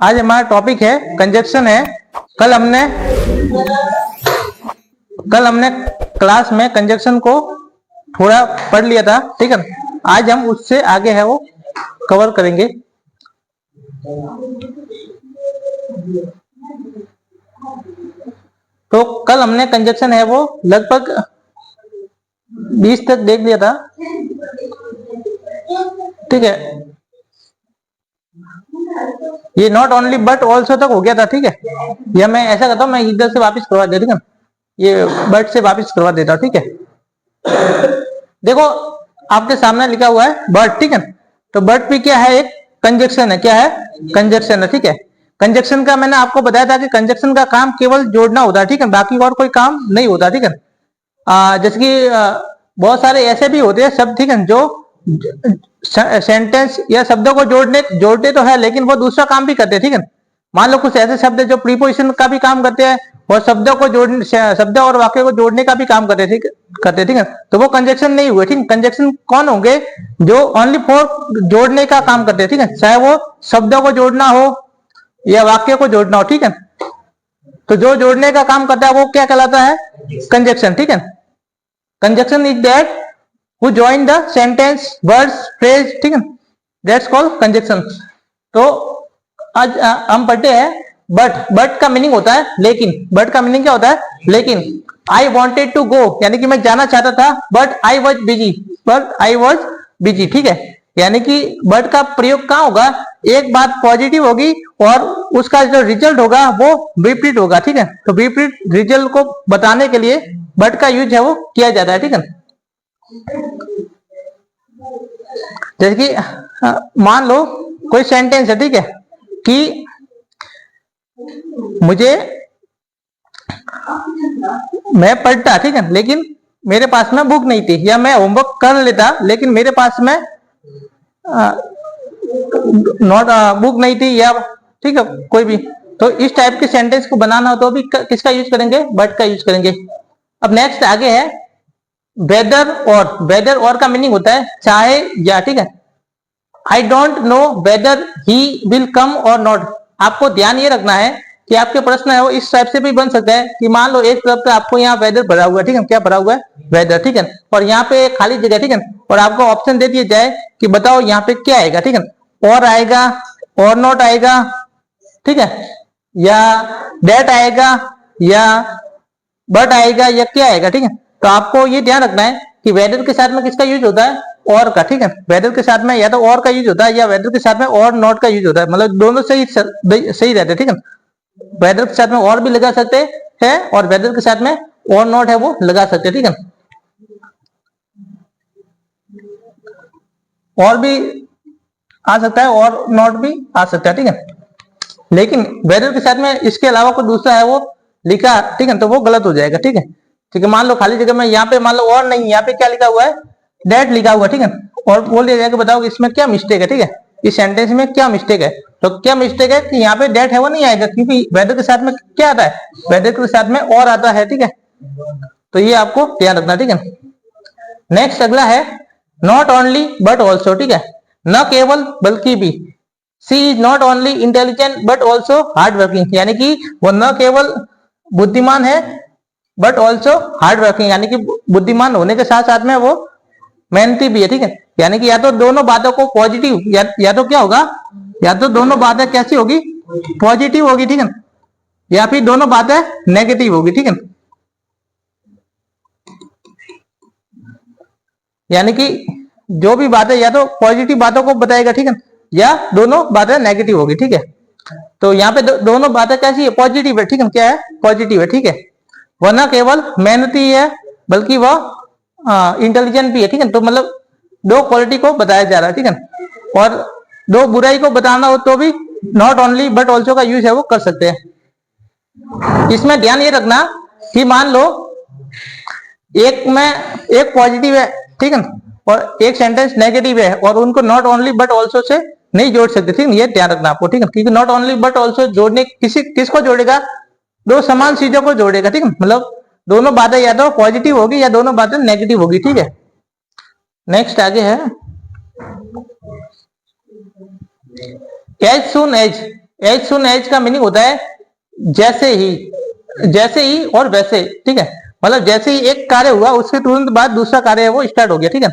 आज हमारा टॉपिक है कंजक्शन है। कल हमने क्लास में कंजक्शन को थोड़ा पढ़ लिया था, ठीक है। आज हम उससे आगे है वो कवर करेंगे। तो कल हमने कंजक्शन है वो लगभग 20 तक देख लिया था, ठीक है। ये नॉट ओनली बट ऑल्सो तक हो गया था, ठीक है। या मैं ऐसा करता हूं, मैं इधर से वापस करवा देता हूं, ये बट से वापस करवा देता हूं, ठीक है। देखो आपके सामने लिखा हुआ है बट, ठीक है। तो बट भी क्या है, एक कंजक्शन है। क्या है? कंजक्शन है, ठीक है। कंजक्शन का मैंने आपको बताया था कि कंजक्शन का काम केवल जोड़ना होता है, ठीक है, बाकी और कोई काम नहीं होता, ठीक है। जैसे कि बहुत सारे ऐसे भी होते हैं शब्द, ठीक है, जो सेंटेंस या शब्दों को जोड़ते तो है, लेकिन वो दूसरा काम भी करते हैं, ठीक है। मान लो कुछ ऐसे शब्द है जो प्रीपोजिशन का भी काम करते हैं और शब्द और वाक्य को जोड़ने का भी काम करते हैं, ठीक है। तो वो कंजक्शन नहीं हुए, ठीक है। कंजक्शन कौन होंगे? जो ओनली फॉर जोड़ने का काम करते हैं, ठीक है, चाहे वो शब्दों को जोड़ना हो या वाक्य को जोड़ना हो, ठीक है। तो जो जोड़ने का काम करता है वो क्या कहलाता है? कंजक्शन, ठीक है। Conjunction is that who join the sentence, words, phrase, ठीक है, that's called conjunction। तो आज हम पढ़ते हैं बट का मीनिंग होता है लेकिन। बट का मीनिंग क्या होता है? लेकिन। आई वॉन्टेड टू गो, यानी कि मैं जाना चाहता था, बट आई वॉज बिजी, ठीक है। यानी कि बट का प्रयोग कहां होगा? एक बात पॉजिटिव होगी और उसका जो रिजल्ट होगा वो विपरीत होगा, ठीक है। तो विपरीत रिजल्ट को बताने के लिए बट का यूज है वो किया जाता है, ठीक है। जैसे कि मान लो कोई सेंटेंस है, ठीक है, कि मैं पढ़ता, ठीक है, लेकिन मेरे पास में बुक नहीं थी, या मैं होमवर्क कर लेता लेकिन मेरे पास में नोट बुक नहीं थी, या ठीक है कोई भी। तो इस टाइप के सेंटेंस को बनाना हो तो भी किसका यूज करेंगे? बट का यूज करेंगे। अब नेक्स्ट आगे है वेदर और का मीनिंग होता है चाहे या, ठीक है। I don't know whether he will come और नॉट। आपको ध्यान ये रखना है कि आपके प्रश्न है वो इस टाइप से भी बन सकता है कि मान लो एक तरफ पे आपको यहाँ वेदर भरा हुआ है, ठीक है, क्या भरा हुआ है? वेदर, ठीक है। और यहाँ पे खाली जगह, ठीक है, और आपको ऑप्शन दे दिया जाए कि बताओ यहाँ पे क्या आएगा, ठीक है। और आएगा, और नॉट आएगा, ठीक है, या डेट आएगा, या बट आएगा, या क्या आएगा, ठीक है। तो आपको ये ध्यान रखना है कि वेदर के साथ में किसका यूज होता है? और का, ठीक है। वेदर के साथ में या तो और का यूज होता है या वेदर के साथ में और नॉट का यूज होता है, मतलब दोनों सही रहते हैं, ठीक है। वेदर के साथ में और भी लगा सकते हैं और वेदर के साथ में और नॉट है वो लगा सकते हैं, ठीक है। और भी आ सकता है और नॉट भी आ सकता है, ठीक है। लेकिन वेदर के साथ में इसके अलावा कोई दूसरा है वो लिखा, ठीक है, तो वो गलत हो जाएगा, ठीक है। ठीक है, मान लो खाली जगह में यहाँ पे मान लो और नहीं, यहाँ पे क्या लिखा हुआ है? डेट लिखा हुआ, ठीक है, और बोल दिया जाएगा बताओ इसमें क्या मिस्टेक है, ठीक है, इस सेंटेंस में क्या मिस्टेक है। तो क्या मिस्टेक है कि यहाँ पे डेट है वो नहीं आएगा, क्योंकि वेदर के साथ में क्या आता है? वेदर के साथ में और आता है, ठीक है। तो ये आपको ध्यान रखना, ठीक है। नेक्स्ट अगला है नॉट ओनली बट ऑल्सो, ठीक है, न केवल बल्कि भी। She is not only intelligent but also hard working, यानी कि वो न केवल बुद्धिमान है बट ऑल्सो हार्ड वर्किंग, यानी कि बुद्धिमान होने के साथ साथ में वो मेहनती भी है, ठीक है। यानी कि या तो दोनों बातों को पॉजिटिव या तो क्या होगा, या तो दोनों बातें कैसी होगी? पॉजिटिव होगी, ठीक है, या फिर दोनों बातें नेगेटिव होगी, ठीक है। यानी कि जो भी बातें या तो पॉजिटिव बातों को बताएगा, ठीक है, या दोनों बातें नेगेटिव होगी, ठीक है। तो यहाँ पे दोनों बातें कैसी है? पॉजिटिव है, ठीक है, क्या है? पॉजिटिव है, ठीक है। वह न केवल मेहनती है बल्कि वह इंटेलिजेंट भी है, ठीक है। तो मतलब दो क्वालिटी को बताया जा रहा है, ठीक है। और दो बुराई को बताना हो तो भी नॉट ओनली बट ऑल्सो का यूज है वो कर सकते हैं। इसमें ध्यान ये रखना कि मान लो एक पॉजिटिव है, ठीक है, और एक सेंटेंस नेगेटिव है और उनको not only but also say नहीं जोड़ सकते, ठीक है, ये ध्यान रखना आपको, ठीक है। क्योंकि नॉट ओनली बट ऑल्सो जोड़ने किसको जोड़ेगा? दो समान चीजों को जोड़ेगा, ठीक है, मतलब दोनों बातें या तो पॉजिटिव होगी या दोनों बातें नेगेटिव होगी, ठीक है। नेक्स्ट आगे है as soon as, as soon as का मीनिंग होता है जैसे ही और वैसे, ठीक है। मतलब जैसे ही एक कार्य हुआ उसके तुरंत बाद दूसरा कार्य है वो स्टार्ट हो गया, ठीक है।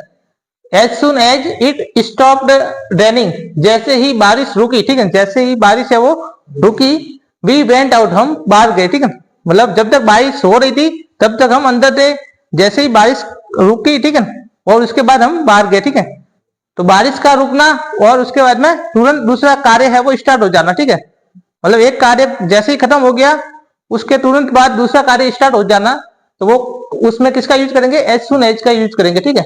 As soon as it stopped raining, जैसे ही बारिश रुकी, ठीक है, जैसे ही बारिश है वो रुकी, वी वेंट आउट, हम बाहर गए, ठीक है। मतलब जब तक बारिश हो रही थी तब तक हम अंदर थे, जैसे ही बारिश रुकी, ठीक है, और उसके बाद हम बाहर गए, ठीक है। तो बारिश का रुकना और उसके बाद में तुरंत दूसरा कार्य है वो स्टार्ट हो जाना, ठीक है। मतलब एक कार्य जैसे ही खत्म हो गया उसके तुरंत बाद दूसरा कार्य स्टार्ट हो जाना, तो वो उसमें किसका यूज करेंगे, एज सुन एज का यूज करेंगे, ठीक है।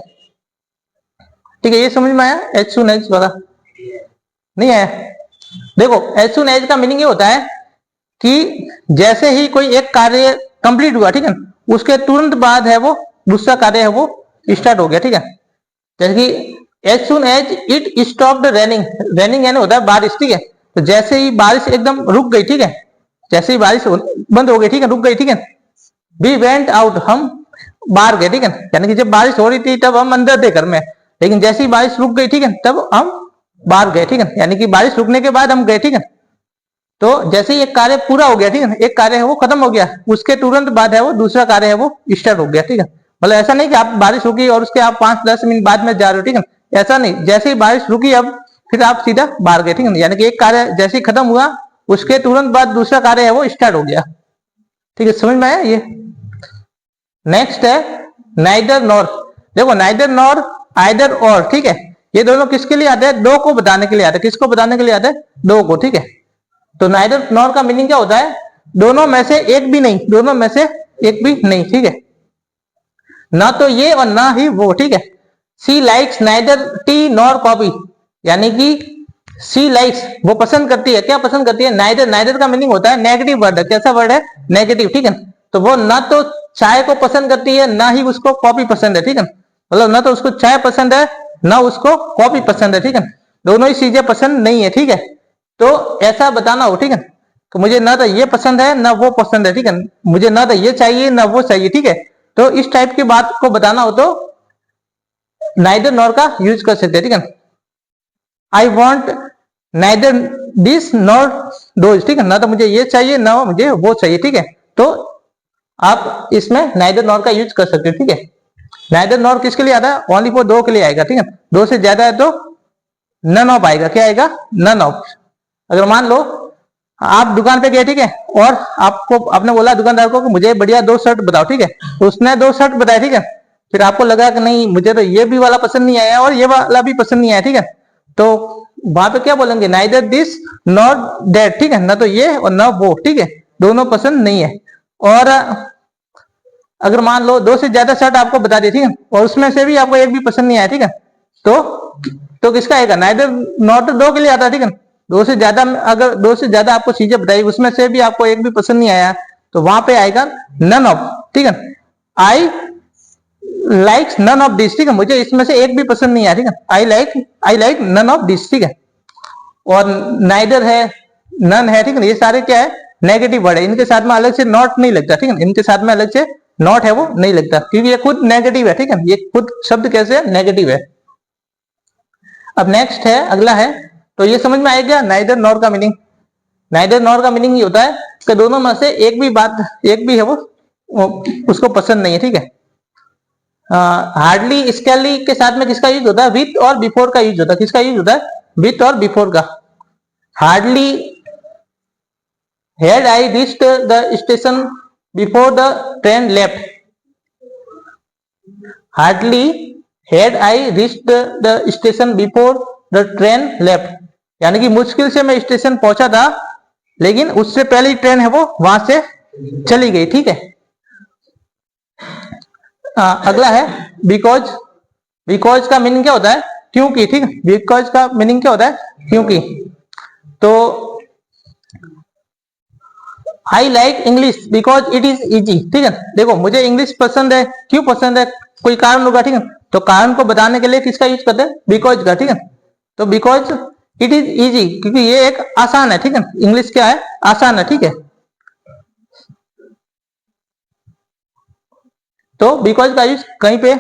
ठीक है, ये समझ में आया एज सुन एज वाला? नहीं आया? देखो एज सुन एज का मीनिंग ये होता है कि जैसे ही कोई एक कार्य कंप्लीट हुआ, ठीक है, उसके तुरंत बाद है वो दूसरा कार्य है वो स्टार्ट हो गया, ठीक है। जैसे कि as soon as it stopped raining, raining यानी होता है बारिश, ठीक है। तो जैसे ही बारिश एकदम रुक गई, ठीक है, जैसे ही बारिश बंद हो गई, ठीक है, रुक गई, ठीक है, वी वेंट आउट, हम बाहर गए, ठीक है। यानी कि जब बारिश हो रही थी तब हम अंदर थे घर में, लेकिन जैसे ही बारिश रुक गई, ठीक है, तब हम बाहर गए, ठीक है। यानी कि बारिश रुकने के बाद हम गए, ठीक है। तो जैसे ही एक कार्य पूरा हो गया, ठीक है, एक कार्य है वो खत्म हो गया, उसके तुरंत बाद है वो दूसरा कार्य है वो स्टार्ट हो गया, ठीक है। मतलब ऐसा नहीं कि आप बारिश रुकी और उसके आप 5-10 मिनट बाद में जा रहे हो, ठीक है, ऐसा नहीं। जैसे ही बारिश रुकी अब फिर आप सीधा बाहर गए, ठीक है। यानी कि एक कार्य जैसे ही खत्म हुआ उसके तुरंत बाद दूसरा कार्य है वो स्टार्ट हो गया, ठीक है। समझ में आया ये? नेक्स्ट है नाइदर नॉर। देखो नाइदर नॉर, आइदर और, ठीक है, ये दोनों किसके लिए आते हैं, दो को बताने के लिए आते हैं। किसको बताने के लिए आते हैं, दो को, ठीक है। तो नाइदर नॉर का मीनिंग क्या होता है, दोनों में से एक भी नहीं, दोनों में से एक भी नहीं, ठीक है। ना तो ये और ना ही वो, ठीक है। She likes neither tea nor coffee, यानी कि सी लाइक्स वो पसंद करती है, क्या पसंद करती है, नाइदर। नाइदर का मीनिंग होता है नेगेटिव वर्ड है। कैसा वर्ड है, नेगेटिव, ठीक है। तो वो ना तो चाय को पसंद करती है ना ही उसको कॉफी पसंद है, ठीक है। मतलब ना तो उसको चाय पसंद है ना उसको कॉफी पसंद है, ठीक है। दोनों ही चीजें पसंद नहीं है, ठीक है। तो ऐसा बताना हो, ठीक है, तो मुझे ना तो ये पसंद है ना वो पसंद है, ठीक है। मुझे ना तो ये चाहिए ना वो चाहिए, ठीक है। तो इस टाइप की बात को बताना हो तो नाइदर नॉर का यूज कर सकते हैं, ठीक है। I want neither this nor those, ठीक है। ना तो मुझे ये चाहिए ना मुझे वो चाहिए, ठीक है। तो आप इसमें नाइदर नॉर का यूज कर सकते हैं, ठीक है। नाइदर नॉर किसके लिए आता है, ओनली फॉर दो के लिए आएगा, ठीक है। दो से ज्यादा है तो नन ऑफ आएगा। क्या आएगा, नन ऑफ। अगर मान लो आप दुकान पे गए, ठीक है, और आपको आपने बोला दुकानदार को कि मुझे बढ़िया दो शर्ट बताओ, ठीक है। तो उसने दो शर्ट बताए, ठीक है। फिर आपको लगा कि नहीं मुझे तो ये भी वाला पसंद नहीं आया और ये वाला भी पसंद नहीं आया, ठीक है। तो वहां पे क्या बोलेंगे, नाइदर दिस नॉट दैट, ठीक है। ना तो ये और ना वो, ठीक है, दोनों पसंद नहीं है। और अगर मान लो दो से ज्यादा शर्ट आपको बता दी, ठीक है, और उसमें से भी आपको एक भी पसंद नहीं आया, ठीक है, तो किसका आएगा, नाइदर नॉट दो के लिए आता है, ठीक है। दो से ज्यादा, अगर दो से ज्यादा आपको चीजें बताई उसमें से भी आपको एक भी पसंद नहीं आया तो वहां पे आएगा नन ऑफ, ठीक है। I like none of this, ठीक है, मुझे इसमें से एक भी पसंद नहीं आया, ठीक है। I like none of this, ठीक है। और नाइदर है, नन है, ठीक है, ये सारे क्या है, नेगेटिव वर्ड है। इनके साथ में अलग से नॉट नहीं लगता, ठीक है। इनके साथ में अलग से नॉट है वो नहीं लगता क्योंकि ये खुद नेगेटिव है, ठीक है। ये खुद शब्द कैसे नेगेटिव है। अब नेक्स्ट है, अगला है, तो ये समझ में आएगा नाइदर नॉर का मीनिंग। नाइदर नॉर का मीनिंग ये होता है कि दोनों में से एक भी है वो उसको पसंद नहीं है, ठीक है। हार्डली स्केली के साथ में किसका यूज होता है, विथ और बिफोर का यूज होता है। किसका यूज होता है, विथ और बिफोर का। Hardly had I reached the station before the train left. Hardly had I reached the station before the train left, यानी कि मुश्किल से मैं स्टेशन पहुंचा था लेकिन उससे पहले ट्रेन है वो वहां से चली गई, ठीक है। अगला है बिकॉज। बिकॉज का मीनिंग क्या होता है, क्योंकि, ठीक है। बिकॉज का मीनिंग क्या होता है, क्योंकि। तो I like English because it is easy, ठीक है। देखो मुझे इंग्लिश पसंद है, क्यों पसंद है, कोई कारण होगा, ठीक है। तो कारण को बताने के लिए किसका यूज करते हैं, बिकॉज का, ठीक है। तो बिकॉज इट इज इजी, क्योंकि ये एक आसान है, ठीक है। इंग्लिश क्या है, आसान है, ठीक है। तो बिकॉज का यूज कहीं पे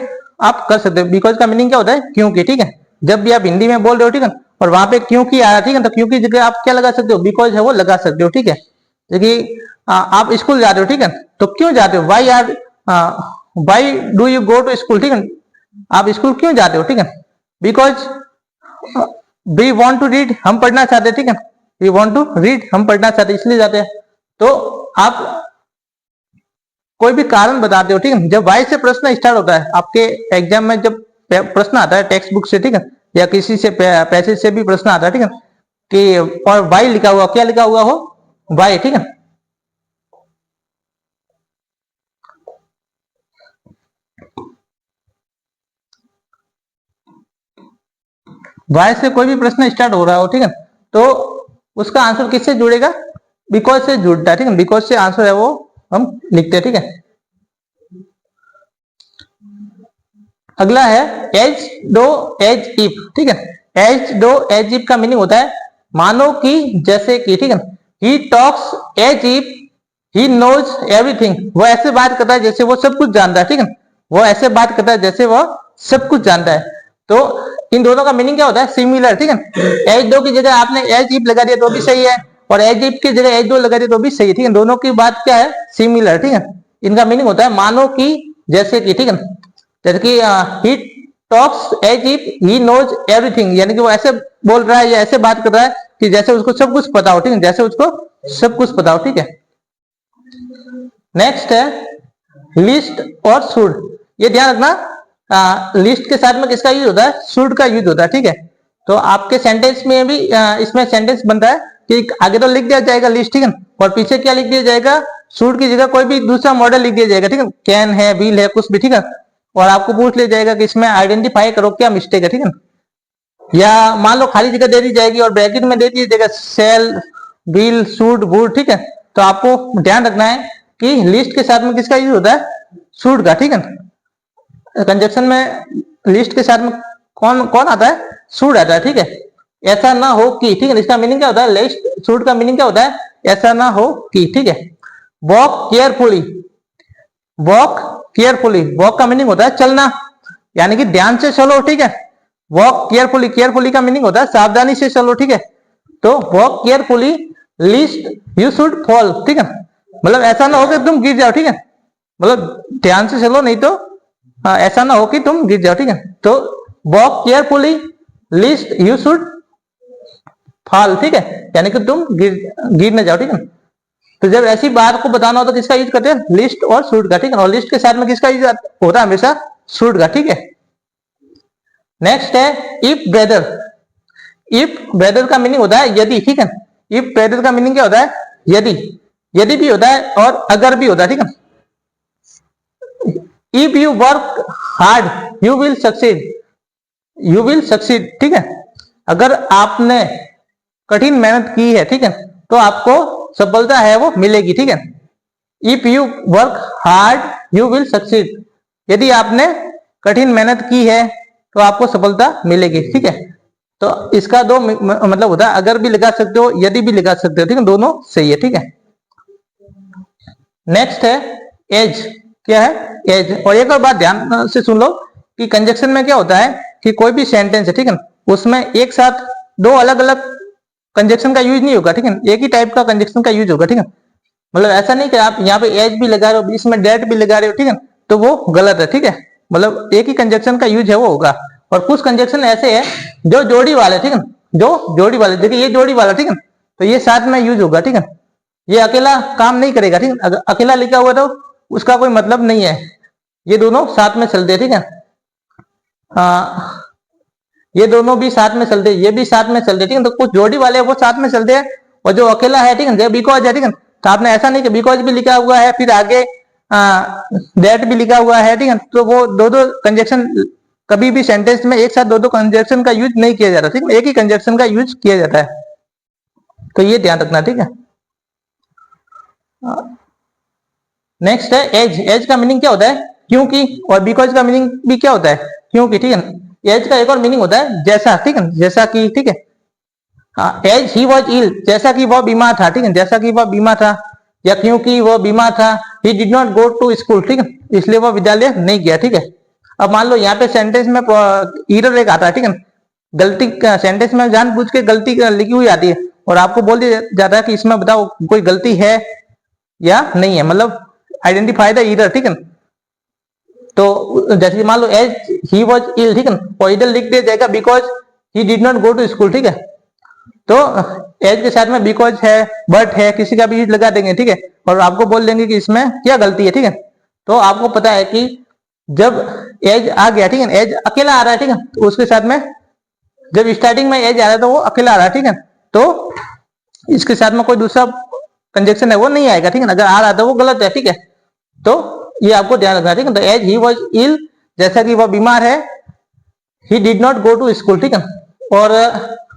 आप कर सकते हो। बिकॉज का मीनिंग क्या होता है, क्योंकि, ठीक है। जब भी आप हिंदी में बोल रहे हो, ठीक है, और वहां पे क्योंकि आया, ठीक है, तो क्योंकि जगह आप क्या लगा सकते हो, बिकॉज है वो लगा सकते हो, ठीक है। देखिए आप स्कूल जाते हो, ठीक है, तो क्यों जाते हो, why do you go to school, ठीक है, आप स्कूल क्यों जाते हो, ठीक है, because we want to read, हम पढ़ना चाहते हैं, ठीक है, वी वॉन्ट टू रीड, हम पढ़ना चाहते हैं इसलिए जाते हैं। तो आप कोई भी कारण बताते हो, ठीक है, जब वाई से प्रश्न स्टार्ट होता है आपके एग्जाम में, जब प्रश्न आता है टेक्स्ट बुक से, ठीक है, या किसी से पैसेज से भी प्रश्न आता है, ठीक है, कि और वाई लिखा हुआ, क्या लिखा हुआ हो, वाई, ठीक है। वाई से कोई भी प्रश्न स्टार्ट हो रहा हो, ठीक है, तो उसका आंसर किससे जुड़ेगा, बिकॉज से जुड़ता है, ठीक है, बिकॉज से आंसर है वो हम लिखते हैं, ठीक है। अगला है एज दो एज इफ, ठीक है। एज दो एज इफ का मीनिंग होता है मानो कि, जैसे कि, ठीक है। He talks as if he knows everything, वो ऐसे बात करता है जैसे वो सब कुछ जानता है, ठीक है, वो ऐसे बात करता है जैसे वो सब कुछ जानता है। तो इन दोनों का मीनिंग क्या होता है, सिमिलर, ठीक है। एज दो की जगह आपने एज इफ लगा दिया तो भी सही है, और एज इफ की जगह एज दो लगा दिया तो भी सही है, ठीक है। दोनों की बात क्या है, सिमिलर, ठीक है। इनका मीनिंग होता है मानो कि, जैसे कि, ठीक है, जैसे कि he talks as if he knows everything, यानी कि वो ऐसे बोल रहा है या ऐसे बात कर रहा है कि जैसे उसको सब कुछ पता हो, ठीक है, जैसे उसको सब कुछ पता हो, ठीक है। नेक्स्ट है लिस्ट और शुड, ये ध्यान रखना, लिस्ट के साथ में किसका यूज होता है, शुड का यूज होता है, ठीक है। तो आपके सेंटेंस में भी इसमें सेंटेंस बनता है कि आगे तो लिख दिया जाएगा लिस्ट, ठीक है, और पीछे क्या लिख दिया जाएगा, शुड की जगह कोई भी दूसरा मॉडल लिख दिया जाएगा, ठीक है, कैन है, विल है, कुछ भी, ठीक है, और आपको पूछ लिया जाएगा कि इसमें आइडेंटिफाई करो क्या मिस्टेक है, ठीक है। या मान लो खाली जगह दे दी जाएगी और ब्रैकेट में दे दी जाएगा सेल, विल, शुड, वुड, ठीक है। तो आपको ध्यान रखना है कि लिस्ट के साथ में किसका यूज होता है, शुड का, ठीक है। कंजक्शन में लिस्ट के साथ में कौन कौन आता है, शुड आता है, ठीक है। ऐसा ना हो कि, ठीक है, इसका मीनिंग क्या होता है, लिस्ट शुड का मीनिंग क्या होता है, ऐसा ना हो कि, ठीक है। Walk carefully, walk carefully, walk का मीनिंग होता है चलना, यानी कि ध्यान से चलो, ठीक है। वॉक केयरफुली, केयरफुली का मीनिंग होता है सावधानी से चलो, ठीक है। तो walk carefully list you should fall, ठीक है, मतलब ऐसा ना हो कि तुम गिर जाओ, ठीक है, मतलब ध्यान से चलो, नहीं तो ऐसा ना हो कि तुम गिर जाओ, ठीक है। तो walk carefully list you should fall, ठीक है, यानी कि तुम गिर न जाओ, ठीक है। तो जब ऐसी बात को बताना हो तो किसका यूज करते हैं, लिस्ट और शुड का, ठीक है, और लिस्ट के साथ में किसका यूज होता है हमेशा, शुड का, ठीक है। नेक्स्ट है इफ ब्रदर, इफ ब्रदर का मीनिंग होता है यदि, ठीक है। इफ ब्रदर का मीनिंग क्या होता है, यदि, यदि भी होता है और अगर भी होता है, ठीक है। If you work hard you will succeed, you will succeed, ठीक है, अगर आपने कठिन मेहनत की है, ठीक है, तो आपको सफलता है वो मिलेगी, ठीक है। If you work hard you will succeed, यदि आपने कठिन मेहनत की है तो आपको सफलता मिलेगी, ठीक है। तो इसका दो मतलब होता है, अगर भी लगा सकते हो, यदि भी लगा सकते हो, ठीक है, दोनों सही है, ठीक है। नेक्स्ट है एज, क्या है, एज। और एक और बात ध्यान से सुन लो कि कंजक्शन में क्या होता है कि कोई भी सेंटेंस है, ठीक है, उसमें एक साथ दो अलग अलग कंजक्शन का यूज नहीं होगा, ठीक है, एक ही टाइप का कंजक्शन का यूज होगा, ठीक है। मतलब ऐसा नहीं कि आप यहाँ पे एज भी लगा रहे हो, इसमें डेट भी लगा रहे हो, ठीक है, तो वो गलत है, ठीक है। मतलब एक ही कंजक्शन का यूज है वो होगा, और कुछ कंजक्शन ऐसे है जो जोड़ी वाले, ठीक है, जो जोड़ी वाले, देखिए ये जोड़ी वाला, ठीक है, तो ये साथ में यूज होगा, ठीक है, ये अकेला काम नहीं करेगा, ठीक है, अगर अकेला लिखा हुआ तो उसका कोई मतलब नहीं है, ये दोनों साथ में चलते हैं, ठीक है। ये दोनों भी साथ में चलते हैं, ये भी साथ में चलते हैं, ठीक है। तो कुछ जोड़ी वाले वो साथ में चलते हैं, और जो अकेला है, ठीक है, बिकॉज है, ठीक है, तो आपने ऐसा नहीं कि बिकॉज भी लिखा हुआ है फिर आगे दैट भी लिखा हुआ है, ठीक है, तो वो दो दो कंजक्शन कभी भी सेंटेंस में एक साथ दो दो कंजक्शन का यूज नहीं किया जाता, ठीक है, एक ही कंजक्शन का यूज किया जाता है, तो ये ध्यान रखना, ठीक है। नेक्स्ट है एज, एज का मीनिंग क्या होता है, क्योंकि, और बिकॉज का मीनिंग भी क्या होता है, क्योंकि, ठीक है। एज का एक और मीनिंग होता है जैसा, ठीक है, जैसा कि, ठीक है, एज ही वॉज इल, जैसा कि वह बीमार था, ठीक है, जैसा कि वह बीमार था, या क्योंकि वह बीमार था, he did not go to school, ठीक है, इसलिए वह विद्यालय नहीं गया, ठीक है। अब मान लो यहाँ पे सेंटेंस में एरर एक आता है, ठीक है, गलती सेंटेंस में जानबूझ के गलती लिखी हुई आती है और आपको बोल दिया जाता है कि इसमें बताओ कोई गलती है या नहीं है, मतलब आइडेंटिफाई द ईरर, ठीक है। तो जैसे मान लो एज ही वॉज इल, ठीक है, और इधर लिख दिया जाएगा because he did not go to school, ठीक है। तो एज के साथ में बिकॉज है, बट है, किसी का भी लगा देंगे, ठीक है, और आपको बोल देंगे कि इसमें क्या गलती है, ठीक है। तो आपको पता है कि जब एज आ गया, ठीक है, एज अकेला आ रहा है, ठीक है, तो उसके साथ में जब स्टार्टिंग में एज आ रहा है तो वो अकेला आ रहा है, ठीक है, तो इसके साथ में कोई दूसरा कंजक्शन है वो नहीं आएगा, ठीक है। अगर आ रहा था वो गलत है, ठीक है, तो ये आपको ध्यान रखना है, ठीक है। तो एज ही वॉज इल, जैसा कि वह बीमार है, he did not go to school, ठीक है। और